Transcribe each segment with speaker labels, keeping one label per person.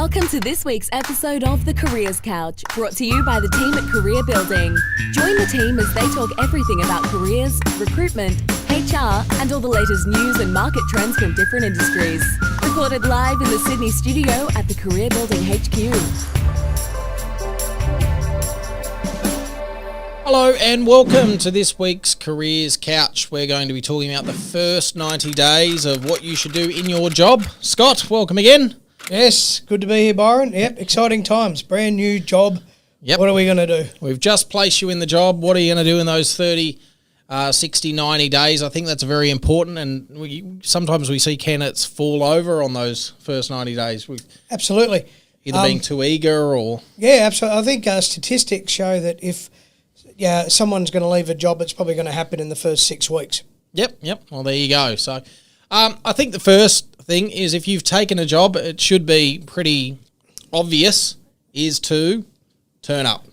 Speaker 1: Welcome to this week's episode of The Careers Couch, brought to you by the team at Career Building. Join the team as they talk everything about careers, recruitment, HR, and all the latest news and market trends from different industries. Recorded live in the Sydney studio at the Career Building HQ.
Speaker 2: Hello and welcome to this week's Careers Couch. We're going to be talking about the first 90 days of what you should do in your job. Scott, welcome again.
Speaker 3: Yes, good to be here, Byron. Yep, exciting times. Brand new job.
Speaker 2: Yep.
Speaker 3: What are we going to do?
Speaker 2: We've just placed you in the job. What are you going to do in those 30, 60, 90 days? I think that's very important, and sometimes we see candidates fall over on those first 90 days.
Speaker 3: Absolutely.
Speaker 2: Either being too eager or...
Speaker 3: Yeah, absolutely. I think statistics show that if someone's going to leave a job, it's probably going to happen in the first 6 weeks.
Speaker 2: Yep. Well, there you go. So I think the first thing is if you've taken a job, it should be pretty obvious, is to turn up.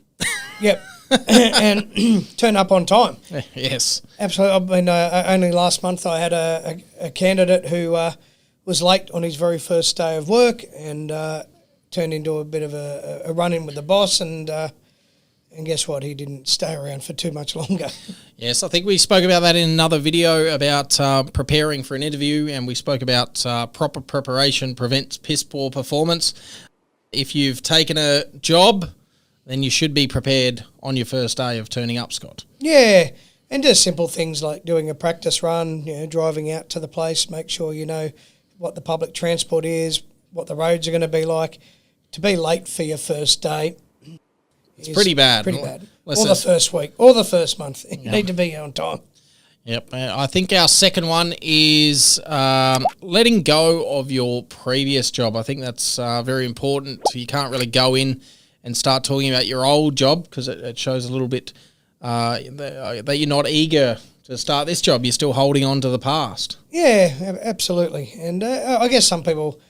Speaker 3: Yep. And turn up on time.
Speaker 2: Yes.
Speaker 3: Absolutely. I mean, only last month I had a candidate who was late on his very first day of work and turned into a bit of a run-in with the boss, and guess what? He didn't stay around for too much longer.
Speaker 2: Yes, I think we spoke about that in another video about preparing for an interview, and we spoke about proper preparation prevents piss poor performance. If you've taken a job, then you should be prepared on your first day of turning up, Scott.
Speaker 3: Yeah, and just simple things like doing a practice run, driving out to the place, make sure you know what the public transport is, what the roads are going to be like. To be late for your first day,
Speaker 2: it's pretty bad.
Speaker 3: Pretty bad. Or the first week, or the first month. You need to be on time.
Speaker 2: Yep. I think our second one is letting go of your previous job. I think that's very important. You can't really go in and start talking about your old job because it shows a little bit that you're not eager to start this job. You're still holding on to the past.
Speaker 3: Yeah, absolutely. And I guess some people,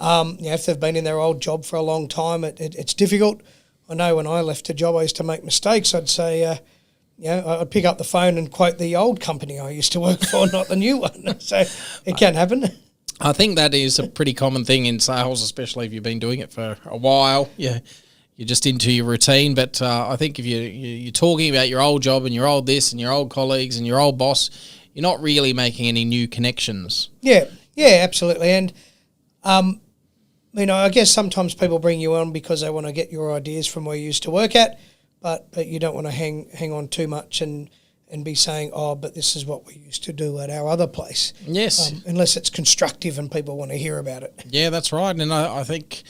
Speaker 3: if they've been in their old job for a long time, it's difficult. I know when I left a job, I used to make mistakes. I'd say, I'd pick up the phone and quote the old company I used to work for, not the new one. So it can happen.
Speaker 2: I think that is a pretty common thing in sales, especially if you've been doing it for a while. Yeah, you're just into your routine. But I think if you're talking about your old job and your old this and your old colleagues and your old boss, you're not really making any new connections.
Speaker 3: Yeah, absolutely. And I guess sometimes people bring you on because they want to get your ideas from where you used to work at, but you don't want to hang on too much and be saying, but this is what we used to do at our other place.
Speaker 2: Yes.
Speaker 3: Unless it's constructive and people want to hear about it.
Speaker 2: Yeah, that's right. And I think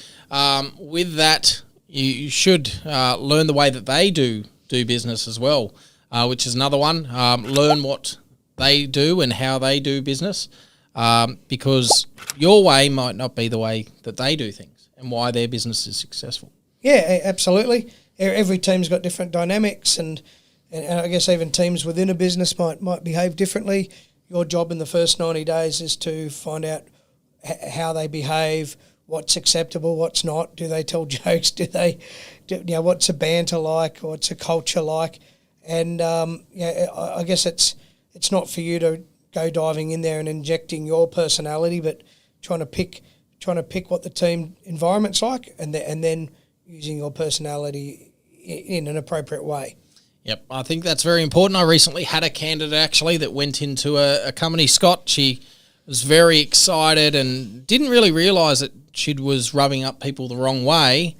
Speaker 2: with that, you should learn the way that they do business as well, which is another one. Learn what they do and how they do business. Because your way might not be the way that they do things and why their business is successful.
Speaker 3: Yeah, absolutely. Every team's got different dynamics and I guess even teams within a business might behave differently. Your job in the first 90 days is to find out how they behave, what's acceptable, what's not. Do they tell jokes? What's a banter like? What's a culture like? And I guess it's not for you to go diving in there and injecting your personality, but trying to pick what the team environment's like, and then using your personality in an appropriate way.
Speaker 2: Yep, I think that's very important. I recently had a candidate actually that went into a company, Scott. She was very excited and didn't really realise that she was rubbing up people the wrong way,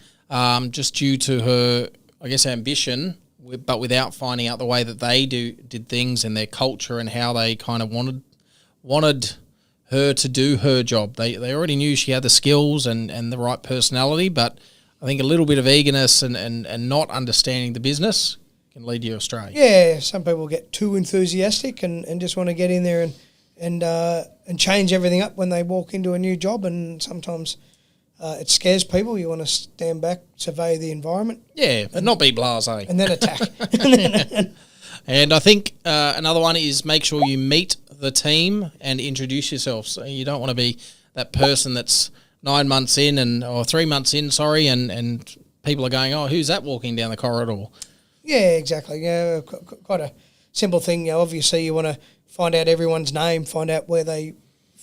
Speaker 2: just due to her, I guess, ambition, but without finding out the way that they did things and their culture and how they kind of wanted her to do her job. They already knew she had the skills and the right personality, but I think a little bit of eagerness and not understanding the business can lead you astray.
Speaker 3: Yeah, some people get too enthusiastic and just want to get in there and change everything up when they walk into a new job, and sometimes it scares people. You want to stand back, survey the environment.
Speaker 2: Yeah, and not be blasé.
Speaker 3: And then attack.
Speaker 2: And I think another one is make sure you meet the team and introduce yourself. So you don't want to be that person that's 9 months in or 3 months in, and people are going, who's that walking down the corridor?
Speaker 3: Yeah, exactly. Yeah, quite a simple thing. Obviously, you want to find out everyone's name, find out where they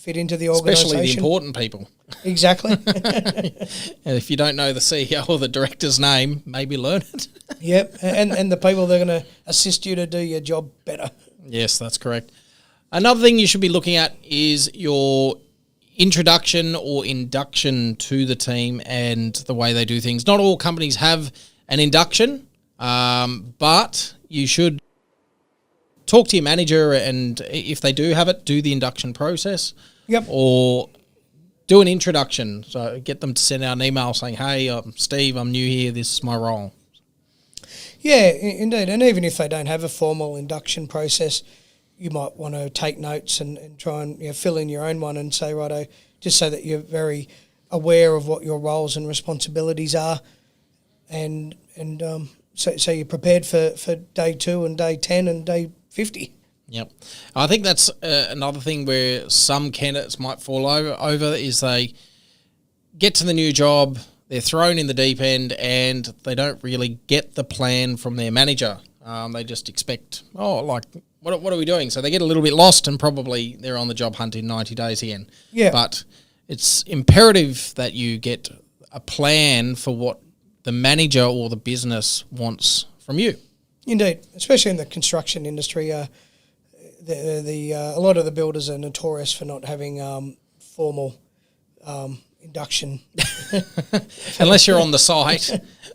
Speaker 3: fit into the organisation.
Speaker 2: Especially the important people.
Speaker 3: Exactly.
Speaker 2: And if you don't know the CEO or the director's name, maybe learn it.
Speaker 3: Yep, and the people that are going to assist you to do your job better.
Speaker 2: Yes, that's correct. Another thing you should be looking at is your introduction or induction to the team and the way they do things. Not all companies have an induction, but you should talk to your manager, and if they do have it, do the induction process.
Speaker 3: Yep.
Speaker 2: Or do an introduction. So get them to send out an email saying, hey, I'm Steve, I'm new here, this is my role.
Speaker 3: Yeah, indeed. And even if they don't have a formal induction process, you might want to take notes and try and fill in your own one and say, righto, just so that you're very aware of what your roles and responsibilities are, and so you're prepared for day 2 and day 10 and day 50.
Speaker 2: Yep. I think that's another thing where some candidates might fall over is they get to the new job, they're thrown in the deep end, and they don't really get the plan from their manager. They just expect, what are we doing? So they get a little bit lost, and probably they're on the job hunt in 90 days again.
Speaker 3: Yeah.
Speaker 2: But it's imperative that you get a plan for what the manager or the business wants from you.
Speaker 3: Indeed, especially in the construction industry, a lot of the builders are notorious for not having formal induction.
Speaker 2: Unless you're on the site,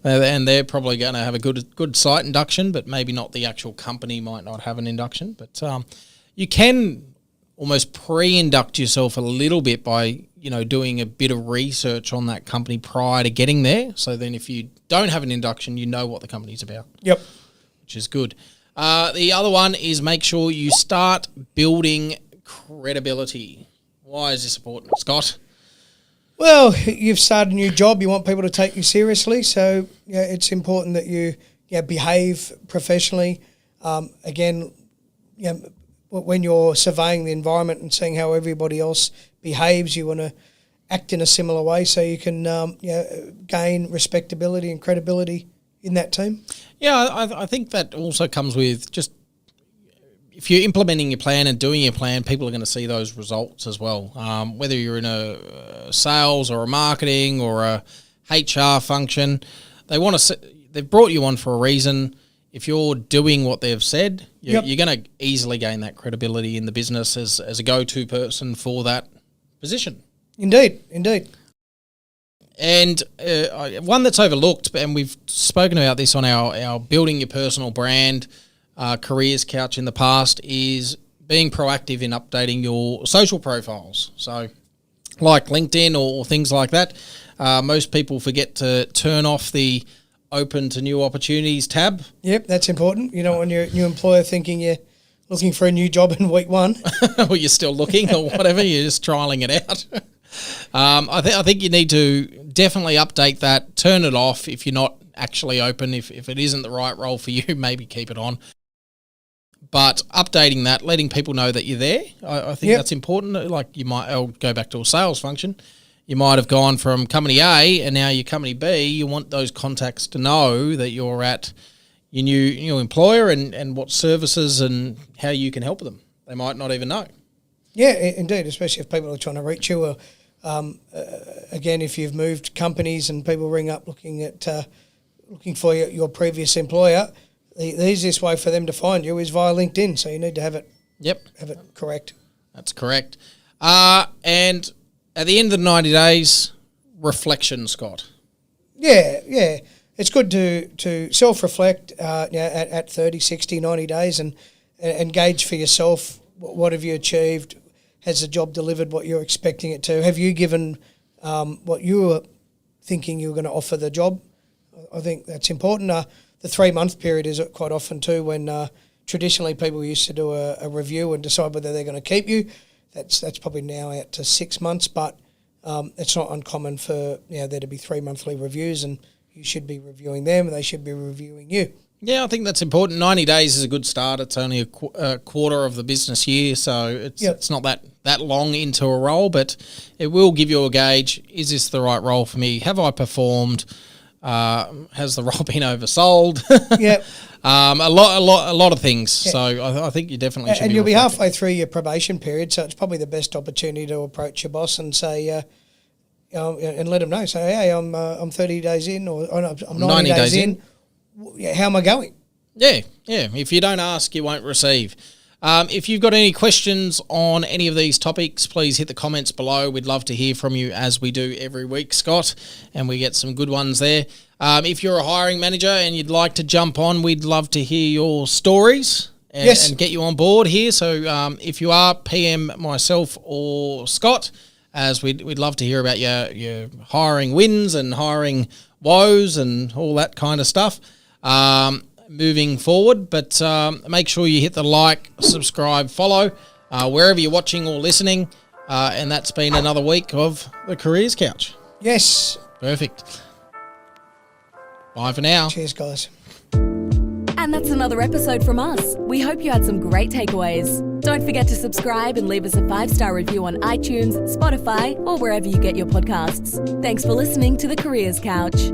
Speaker 2: and they're probably going to have a good site induction, but maybe not the actual company might not have an induction. But you can almost pre-induct yourself a little bit by doing a bit of research on that company prior to getting there. So then if you don't have an induction, you know what the company's about.
Speaker 3: Yep.
Speaker 2: Which is good. The other one is make sure you start building credibility. Why is this important, Scott?
Speaker 3: Well, you've started a new job. You want people to take you seriously, so it's important that you behave professionally. Again, when you're surveying the environment and seeing how everybody else behaves, you want to act in a similar way so you can gain respectability and credibility in that team.
Speaker 2: Yeah, I think that also comes with just if you're implementing your plan and doing your plan, people are going to see those results as well. Whether you're in a sales or a marketing or a HR function, they've brought you on for a reason. If you're doing what they've said, you're going to easily gain that credibility in the business as a go-to person for that position.
Speaker 3: Indeed.
Speaker 2: And one that's overlooked, and we've spoken about this on our Building Your Personal Brand Careers Couch in the past, is being proactive in updating your social profiles. So like LinkedIn or things like that, most people forget to turn off the open to new opportunities tab. Yep,
Speaker 3: that's important. You don't want your new employer thinking you're looking for a new job in week 1.
Speaker 2: Or you're still looking or whatever, you're just trialing it out. I think you need to definitely update that, turn it off if you're not actually open. If it isn't the right role for you, maybe keep it on. But updating that, letting people know that you're there, I think that's important. Like I'll go back to a sales function. You might have gone from company A and now you're company B. You want those contacts to know that you're at your new employer and what services and how you can help them. They might not even know.
Speaker 3: Yeah, indeed, especially if people are trying to reach you. Or, again, if you've moved companies and people ring up looking for your previous employer, the easiest way for them to find you is via LinkedIn. So you need to have it.
Speaker 2: Yep.
Speaker 3: Have it correct.
Speaker 2: That's correct. And at the end of the 90 days, reflection, Scott.
Speaker 3: Yeah. It's good to self-reflect at 30, 60, 90 days and gauge for yourself what have you achieved. Has the job delivered what you're expecting it to? Have you given what you were thinking you were going to offer the job? I think that's important. The 3-month period is quite often too when traditionally people used to do a review and decide whether they're going to keep you. That's probably now out to 6 months, but it's not uncommon for there to be 3 monthly reviews, and you should be reviewing them and they should be reviewing you.
Speaker 2: Yeah, I think that's important. 90 days is a good start. It's only a quarter of the business year, so it's not that long into a role, but it will give you a gauge. Is this the right role for me? Have I performed? Has the role been oversold?
Speaker 3: Yeah.
Speaker 2: A lot of things. So I think you definitely should.
Speaker 3: And
Speaker 2: be
Speaker 3: you'll be
Speaker 2: reflecting.
Speaker 3: halfway through your probation period, so it's probably the best opportunity to approach your boss and say, and let them know. Say, hey, I'm 30 days in, or oh, no, I'm 90 days in. How am I going?
Speaker 2: Yeah. If you don't ask, you won't receive. If you've got any questions on any of these topics, please hit the comments below. We'd love to hear from you, as we do every week, Scott, and we get some good ones there. If you're a hiring manager and you'd like to jump on, we'd love to hear your stories and get you on board here. So if you are, PM myself or Scott, as we'd love to hear about your hiring wins and hiring woes and all that kind of stuff. Moving forward, but make sure you hit the like, subscribe, follow wherever you're watching or listening, and that's been another week of the Careers Couch.
Speaker 3: Yes.
Speaker 2: Perfect. Bye for now.
Speaker 3: Cheers, guys.
Speaker 1: And that's another episode from us. We hope you had some great takeaways. Don't forget to subscribe and leave us a 5-star review on iTunes, Spotify, or wherever you get your podcasts. Thanks for listening to the Careers Couch.